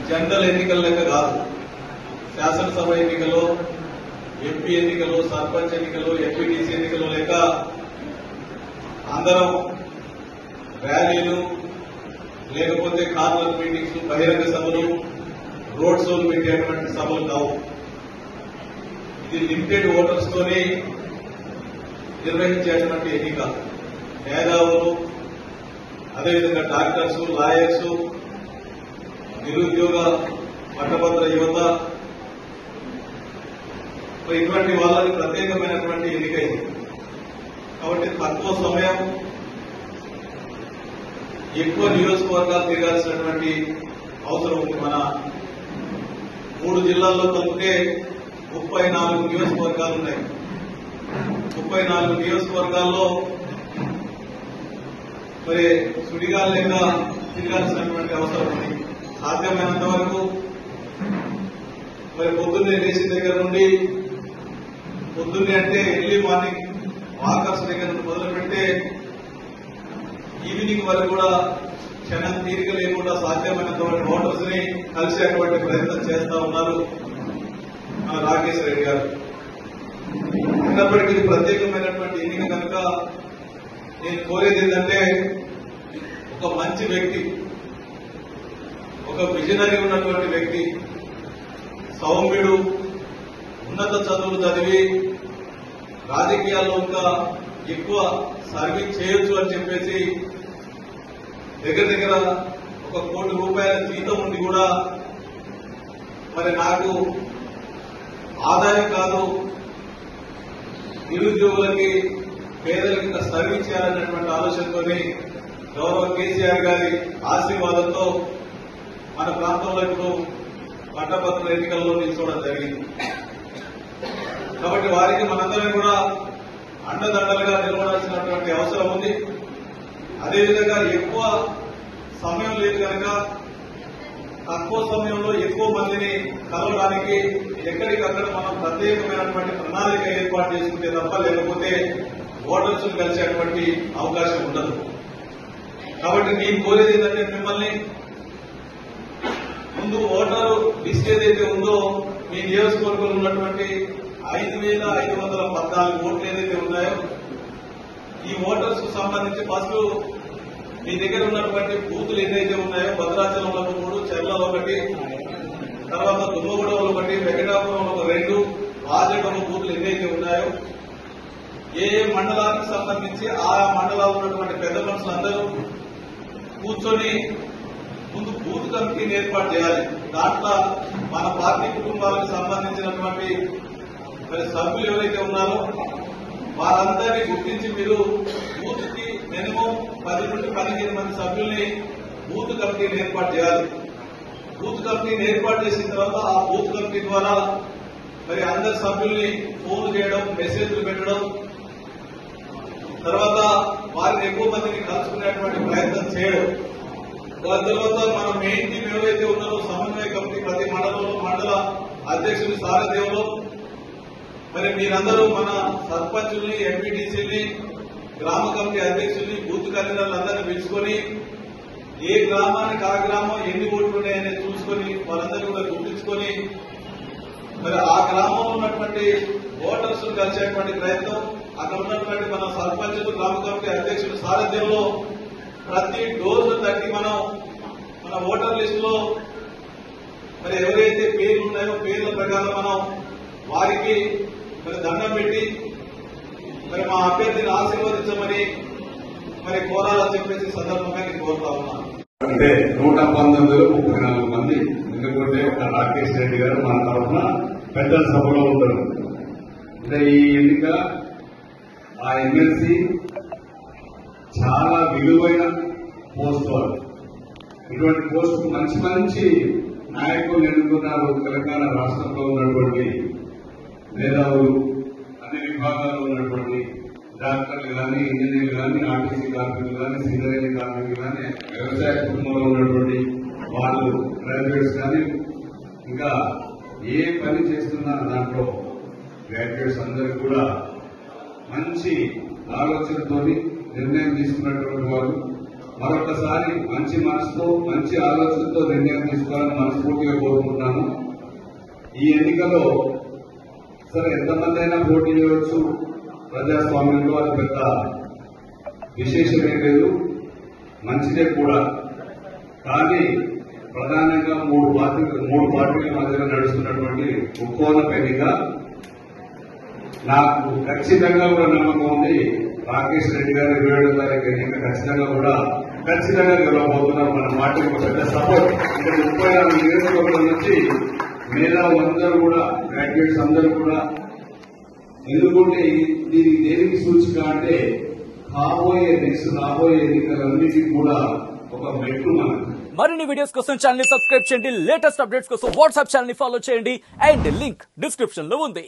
General ఎన్నికల లెక్క కాదు. శాసనసభ ఎన్నికలు, ఎంపీ ఎన్నికలు, సర్పంచ్ ఎన్నికలు, ఎంపీటీసీ ఎన్నికలు లేక అందరం ర్యాలీలు లేకపోతే కార్నర్ మీటింగ్స్, బహిరంగ సభలు, రోడ్ షోలు పెట్టేటువంటి సభలు కావు. ఇది లిమిటెడ్ ఓటర్స్ తోనే నిర్వహించేటువంటి ఎన్నిక. మేధావులు, అదేవిధంగా డాక్టర్స్, లాయర్స్, నిరుద్యోగ పట్టభద్ర యువత, ఇటువంటి వాళ్ళని ప్రత్యేకమైనటువంటి ఎన్నిక ఇది. కాబట్టి తక్కువ సమయం, ఎక్కువ నియోజకవర్గాలు తిరగాల్సినటువంటి అవసరం ఉంది. మన 3 జిల్లాల్లో కలిపితే 34 నియోజకవర్గాలు ఉన్నాయి. 34 నియోజకవర్గాల్లో మరి సుడిగాలు లేక తిరగాల్సినటువంటి అవసరం ఉంది. సాధ్యమైనంత వరకు మరి పొద్దున్నే లేచిన దగ్గర నుండి, పొద్దున్నే అంటే ఎర్లీ మార్నింగ్ వాకర్స్ దగ్గర నుండి మొదలు పెడితే ఈవినింగ్ వరకు కూడా క్షణం తీరిక లేకుండా సాధ్యమైనంత వరకు ఓటర్స్ ని కలిసేటువంటి ప్రయత్నం చేస్తా ఉన్నారు మన రాకేష్ రెడ్డి గారు. అయినప్పటికీ ఇది ప్రత్యేకమైనటువంటి ఎన్నిక కనుక నేను కోరేది ఏంటంటే, ఒక మంచి వ్యక్తి, ఒక విజనరీ ఉన్నటువంటి వ్యక్తి, సౌమ్యుడు, ఉన్నత చదువులు చదివి రాజకీయాల్లో ఇంకా ఎక్కువ సర్వీస్ చేయొచ్చు అని చెప్పేసి దగ్గర దగ్గర 1 కోటి రూపాయల జీతం ఉండి కూడా మరి నాకు ఆదాయం కాదు, నిరుద్యోగులకి, పేదలకి ఇంకా సర్వీస్ చేయాలనేటువంటి ఆలోచనతోని గౌరవ కేసీఆర్ గారి ఆశీర్వాదంతో మన ప్రాంతంలో ఇప్పుడు పట్టభద్రుల ఎన్నికల్లో నిల్చోవడం జరిగింది. కాబట్టి వారికి మనందరం కూడా అండదండలుగా నిలబడాల్సినటువంటి అవసరం ఉంది. అదేవిధంగా ఎక్కువ సమయం లేదు కనుక తక్కువ సమయంలో ఎక్కువ మందిని కలవడానికి ఎక్కడికక్కడ మనం ప్రత్యేకమైనటువంటి ప్రణాళిక ఏర్పాటు చేసుకుంటే తప్ప లేకపోతే ఓటర్స్ కలిసేటువంటి అవకాశం ఉండదు. కాబట్టి నేను కోరేది ఏంటంటే, మిమ్మల్ని ముందు ఓటరు లిస్ట్ ఏదైతే ఉందో మీ నియోజకవర్గంలో ఉన్నటువంటి 5,514 ఓట్లు ఏదైతే ఉన్నాయో ఈ ఓటర్స్ కు సంబంధించి ఫస్ట్ మీ దగ్గర ఉన్నటువంటి బూతులు ఏదైతే ఉన్నాయో భద్రాచలంలో 3, చెర్లలో 1, తర్వాత దుమ్మగూడలో 1, వెంకటాపురంలో 2, రాజంలో బూతులు ఏదైతే ఉన్నాయో ఏ మండలానికి సంబంధించి ఆ మండలాల్లో ఉన్నటువంటి పెద్ద మనుషులందరూ కూర్చొని ముందు బూత్ కమిటీని ఏర్పాటు చేయాలి. దాంట్లో మన పార్టీ కుటుంబాలకు సంబంధించినటువంటి మరి సభ్యులు ఎవరైతే ఉన్నారో వారందరినీ గుర్తించి మీరు బూత్ కి మినిమం 10 నుండి 15 మంది సభ్యుల్ని బూత్ కమిటీని ఏర్పాటు చేయాలి. బూత్ కమిటీని ఏర్పాటు చేసిన తర్వాత ఆ బూత్ కమిటీ ద్వారా మరి అందరి సభ్యుల్ని ఫోన్ చేయడం, మెసేజ్లు పెట్టడం, తర్వాత వారిని ఎక్కువ మందిని కలుసుకునేటువంటి ప్రయత్నం చేయడం. దాని తర్వాత మన మెయిన్ టీం ఎవరైతే ఉన్నారో సమన్వయ కమిటీ ప్రతి మండలంలో మండల అధ్యక్షుని సారథ్యంలో మరి మీరందరూ మన సర్పంచుల్ని, ఎంపీటీసీని, గ్రామ కమిటీ అధ్యక్షుల్ని, బూత్ కన్వీనర్లందరినీ పిలుచుకొని ఏ గ్రామానికి ఆ గ్రామం ఎన్ని ఓట్లు ఉన్నాయనేది చూసుకొని వాళ్ళందరూ కూడా గుర్తించుకొని మరి ఆ గ్రామంలో ఉన్నటువంటి ఓటర్స్ కలిసేటువంటి ప్రయత్నం, అక్కడ ఉన్నటువంటి మన సర్పంచులు, గ్రామ కమిటీ అధ్యక్షుల సారథ్యంలో ప్రతి డోర్ను తట్టి మనం మన ఓటర్ లిస్టులో మరి ఎవరైతే పేర్లు ఉన్నాయో పేర్ల ప్రకారం మనం వారికి మరి దండం పెట్టి మరి మా అభ్యర్థిని ఆశీర్వదించమని మరి కోరాలని చెప్పేసి సందర్భంగా నేను కోరుతా ఉన్నాను. అంటే 119,34 మంది, ఎందుకంటే రాకేష్ రెడ్డి గారు మన తరఫున పెద్ద సభలో ఉంటారు. అంటే ఈ ఎన్నిక ఆ ఎమ్మెల్సీ చాలా విలువైన పోస్ట్. ఇటువంటి పోస్ట్ మంచి మంచి నాయకులు ఎన్నుకున్నారు. తెలంగాణ రాష్ట్రంలో ఉన్నటువంటి మేధావులు, అన్ని విభాగాల్లో ఉన్నటువంటి డాక్టర్లు కానీ, ఇంజనీర్లు కానీ, ఆర్టీసీ కార్మికులు కానీ, సింగరేణి కార్మికులు కానీ, వ్యవసాయ కుటుంబంలో ఉన్నటువంటి వాళ్ళు, గ్రాడ్యుయేట్స్ కానీ, ఇంకా ఏ పని చేస్తున్నా దాంట్లో గ్రాడ్యుయేట్స్ అందరూ కూడా మంచి ఆలోచనతో నిర్ణయం తీసుకున్నటువంటి వారు. మరొకసారి మంచి మనసుతో మంచి ఆలోచనతో నిర్ణయం తీసుకోవాలని మనస్ఫూర్తిగా కోరుకుంటున్నాను. ఈ ఎన్నికలో సరే ఎంతమంది అయినా పోటీ చేయవచ్చు, ప్రజాస్వామ్యంలో అది పెద్ద విశేషమే లేదు, మంచిదే కూడా. కానీ ప్రధానంగా మూడు పార్టీల మధ్యలో నడుస్తున్నటువంటి ఉక్కోనపు ఎన్నిక నాకు ఖచ్చితంగా కూడా నమ్మకం ఉంది. రాకేష్ రెడ్డి గారు 27వ తారీఖు ఎన్నిక ఖచ్చితంగా గెలవబోతున్నారు. మన పార్టీకి ఒక పెద్ద సపోర్ట్. ఇక్కడ 34 నియోజకవర్గాల నుంచి మేధావులందరూ కూడా, గ్రాడ్యుయేట్స్ అందరూ కూడా, ఎందుకంటే దీనికి దేనికి సూచిక అంటే రాబోయే ఎన్నికలన్నిటికీ కూడా ఒక మెట్టు మనకు. మరిన్ని వీడియోస్ కోసం ఛానల్ ని సబ్స్క్రైబ్ చేయండి, లేటెస్ట్ అప్డేట్స్ కోసం వాట్సాప్ ఛానల్ ని ఫాలో చేయండి అండ్ లింక్ డిస్క్రిప్షన్ లో ఉంది.